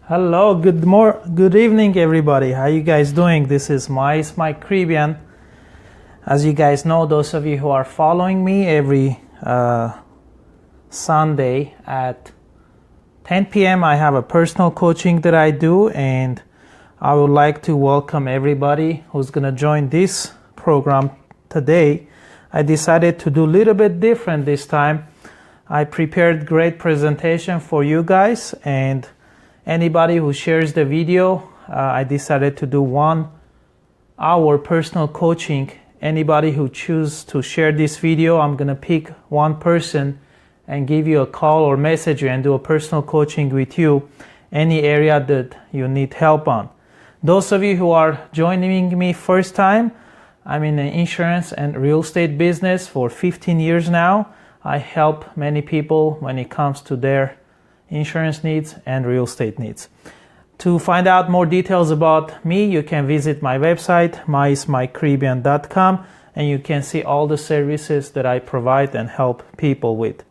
Hello, good evening, everybody. How you guys doing? This is Mais, my Karibyan. As you guys know, those of you who are following me every Sunday at 10 p.m., I have a personal coaching that I do, and I would like to welcome everybody who's going to join this program today. I decided to do a little bit different this time. I prepared great presentation for you guys, and anybody who shares the video, I decided to do 1 hour personal coaching. Anybody who chooses to share this video, I'm going to pick one person and give you a call or message you and do a personal coaching with you, any area that you need help on. Those of you who are joining me first time, I'm in the insurance and real estate business for 15 years now. I help many people when it comes to their insurance needs and real estate needs. To find out more details about me, you can visit my website, maismykaribyan.com, and you can see all the services that I provide and help people with.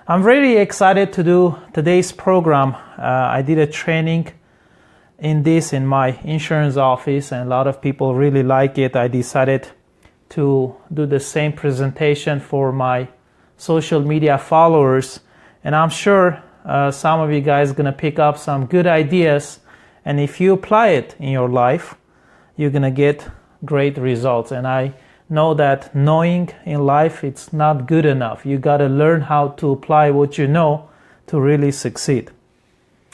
I'm very excited to do today's program. I did a training in my insurance office, and a lot of people really like it. I decided to do the same presentation for my social media followers, and I'm sure some of you guys are going to pick up some good ideas, and if you apply it in your life, you're going to get great results. And I know that knowing in life, it's not good enough. You got to learn how to apply what you know to really succeed.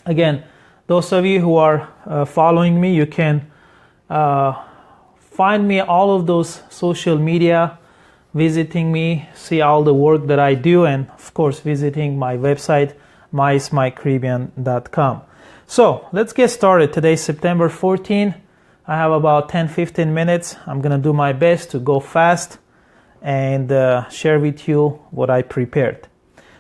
Again, those of you who are following me, you can find me all of those social media, visiting me, see all the work that I do, and of course visiting my website, maismykaribyan.com. So let's get started. Today's September 14. I have about 10-15 minutes. I'm going to do my best to go fast and share with you what I prepared.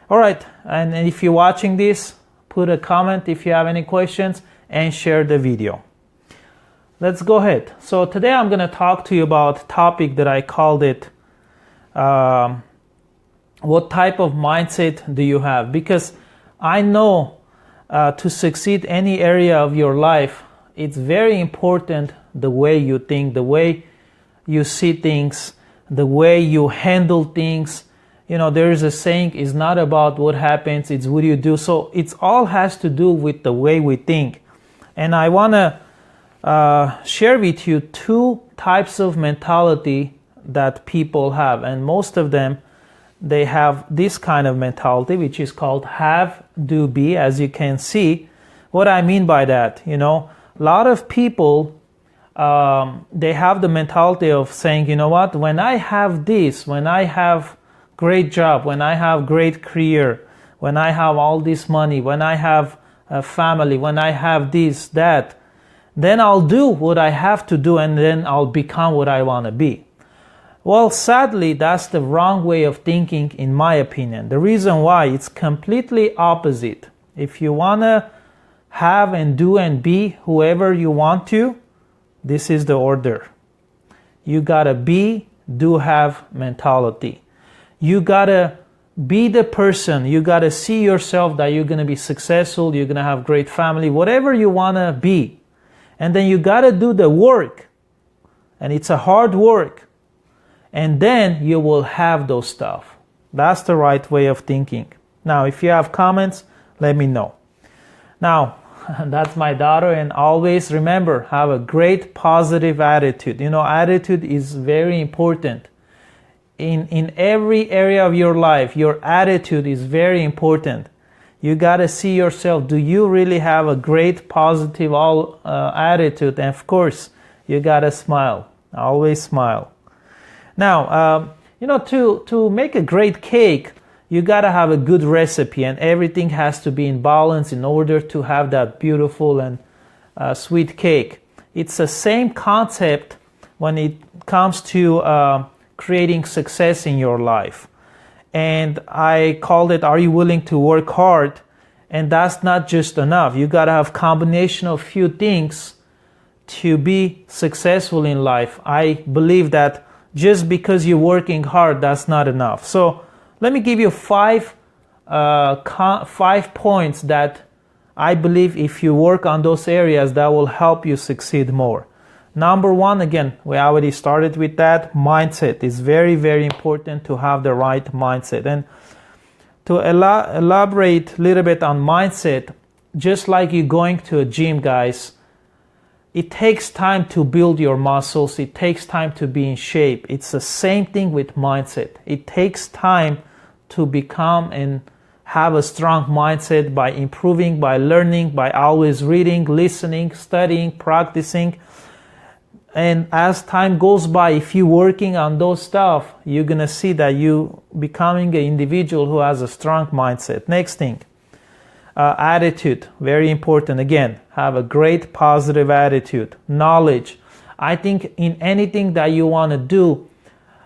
All right, and if you're watching this, put a comment if you have any questions and share the video. Let's go ahead. So today I'm going to talk to you about a topic that I called it what type of mindset do you have? Because I know to succeed any area of your life, it's very important the way you think, the way you see things, the way you handle things. You know, there is a saying, it's not about what happens, it's what you do. So it all has to do with the way we think. And I want to share with you 2 types of mentality that people have. And most of them, they have this kind of mentality, which is called have, do, be, as you can see. What I mean by that, a lot of people, they have the mentality of saying, you know what, when I have this, when I have great job, when I have great career, when I have all this money, when I have a family, when I have this, that, then I'll do what I have to do, and then I'll become what I want to be. Well, sadly, that's the wrong way of thinking, in my opinion. The reason why, it's completely opposite. If you want to have and do and be whoever you want to, this is the order. You got to be, do, have mentality. You got to be the person. You got to see yourself that you're going to be successful, you're going to have great family, whatever you want to be. And then you got to do the work. And it's a hard work. And then you will have those stuff. That's the right way of thinking. Now, if you have comments, let me know. Now, that's my daughter, and always remember, have a great positive attitude. Attitude is very important. In every area of your life, your attitude is very important. You got to see yourself, do you really have a great positive attitude? And of course, you got to smile. Always smile. Now, to make a great cake, you got to have a good recipe, and everything has to be in balance in order to have that beautiful and sweet cake. It's the same concept when it comes to creating success in your life. And I called it, are you willing to work hard? And that's not just enough. You got to have combination of few things to be successful in life. I believe that just because you're working hard, that's not enough. So let me give you 5 points that I believe if you work on those areas, that will help you succeed more. Number one, again, we already started with that. Mindset is very, very important to have the right mindset. And to elaborate a little bit on mindset, just like you going to a gym, guys, it takes time to build your muscles. It takes time to be in shape. It's the same thing with mindset. It takes time to become and have a strong mindset by improving, by learning, by always reading, listening, studying, practicing. And as time goes by, if you're working on those stuff, you're going to see that you becoming an individual who has a strong mindset. Next thing, attitude, very important. Again, have a great positive attitude. Knowledge. I think in anything that you want to do,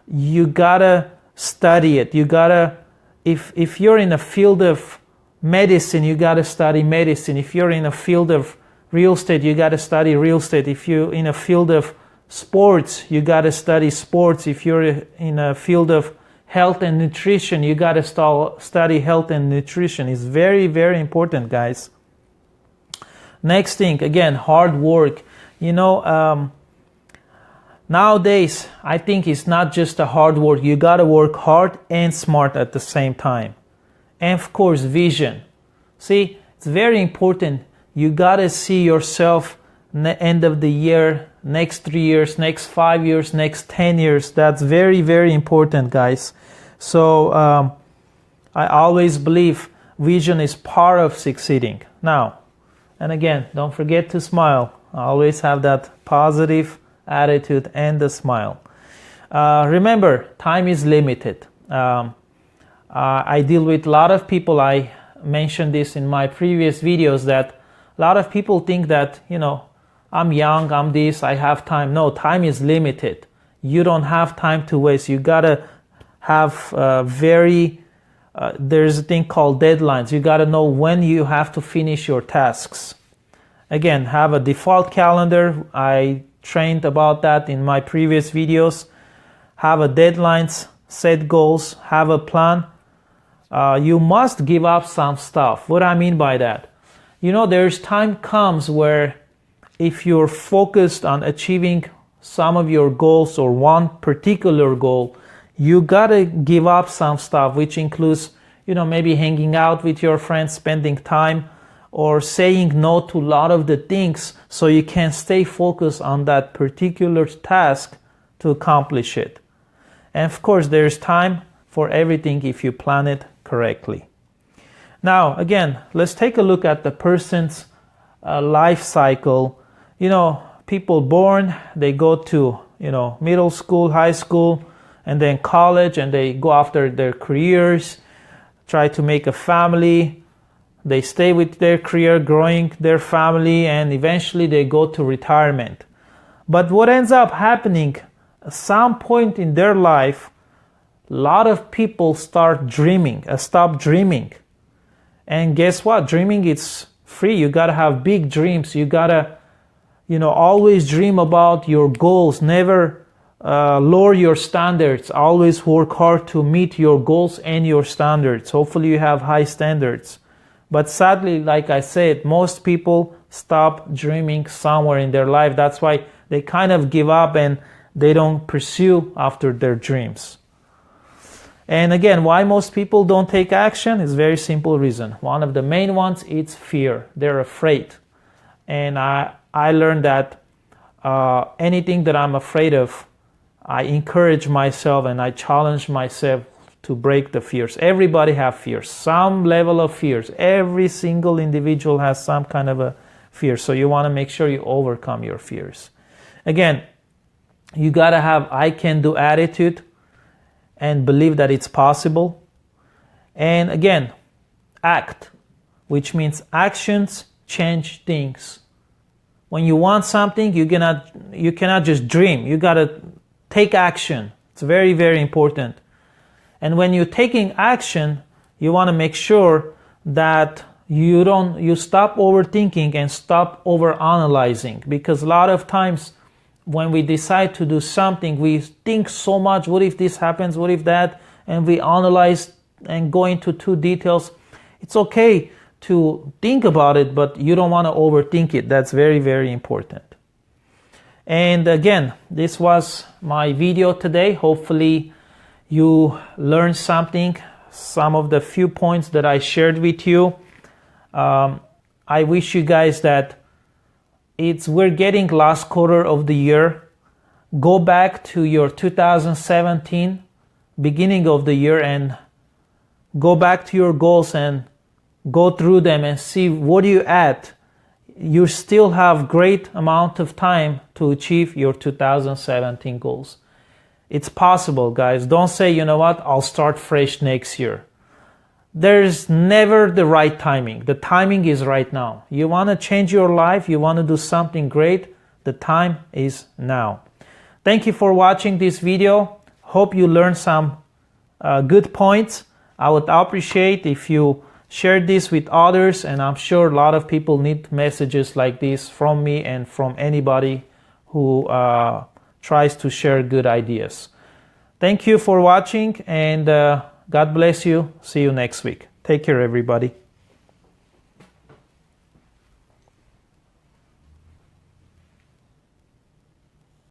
you got to study it. You got to, if you're in a field of medicine, you got to study medicine. If you're in a field of real estate, you got to study real estate. If you're in a field of sports, you got to study sports. If you're in a field of health and nutrition, you got to study health and nutrition. It's very, very important, guys. Next thing, again, hard work. Nowadays, I think it's not just a hard work. You got to work hard and smart at the same time. And of course, vision. See, it's very important. You got to see yourself end of the year, next 3 years, next 5 years, next 10 years. That's very, very important, guys. So I always believe vision is part of succeeding. Now, and again, don't forget to smile. Always have that positive attitude and a smile. Remember, time is limited. I deal with a lot of people. I mentioned this in my previous videos that a lot of people think that, I'm young, I'm this, I have time. No, time is limited. You don't have time to waste. You gotta have there's a thing called deadlines. You gotta know when you have to finish your tasks. Again, have a default calendar. I trained about that in my previous videos. Have a deadlines, set goals, have a plan. You must give up some stuff. What I mean by that? There's time comes where if you're focused on achieving some of your goals or one particular goal, you gotta give up some stuff, which includes, maybe hanging out with your friends, spending time, or saying no to a lot of the things so you can stay focused on that particular task to accomplish it. And of course, there's time for everything if you plan it correctly. Now, again, let's take a look at the person's life cycle. People born, they go to, middle school, high school, and then college, and they go after their careers, try to make a family. They stay with their career, growing their family, and eventually they go to retirement. But what ends up happening, at some point in their life, a lot of people stop dreaming. And guess what? Dreaming is free. You gotta have big dreams. You gotta, always dream about your goals. Never lower your standards. Always work hard to meet your goals and your standards. Hopefully you have high standards. But sadly, like I said, most people stop dreaming somewhere in their life. That's why they kind of give up and they don't pursue after their dreams. And again, why most people don't take action is a very simple reason. One of the main ones is fear. They're afraid. And I learned that anything that I'm afraid of, I encourage myself and I challenge myself to break the fears. Everybody has fears, some level of fears. Every single individual has some kind of a fear. So you want to make sure you overcome your fears. Again, you got to have I can do attitude and believe that it's possible. And again, act, which means actions change things. When you want something, you cannot just dream. You got to take action. It's very, very important. And when you're taking action, you want to make sure that you stop overthinking and stop overanalyzing, because a lot of times when we decide to do something, we think so much, what if this happens, what if that, and we analyze and go into too details. It's okay to think about it, but you don't want to overthink it. That's very, very important. And again, this was my video today. Hopefully you learned something, some of the few points that I shared with you. I wish you guys that we're getting last quarter of the year. Go back to your 2017 beginning of the year and go back to your goals and go through them and see what you're at. You still have great amount of time to achieve your 2017 goals. It's possible, guys. Don't say, you know what, I'll start fresh next year. There's never the right timing. The timing is right now. You want to change your life, you want to do something great, the time is now. Thank you for watching this video. Hope you learned some good points. I would appreciate if you share this with others, and I'm sure a lot of people need messages like this from me and from anybody who tries to share good ideas. Thank you for watching, and God bless you. See you next week. Take care, everybody.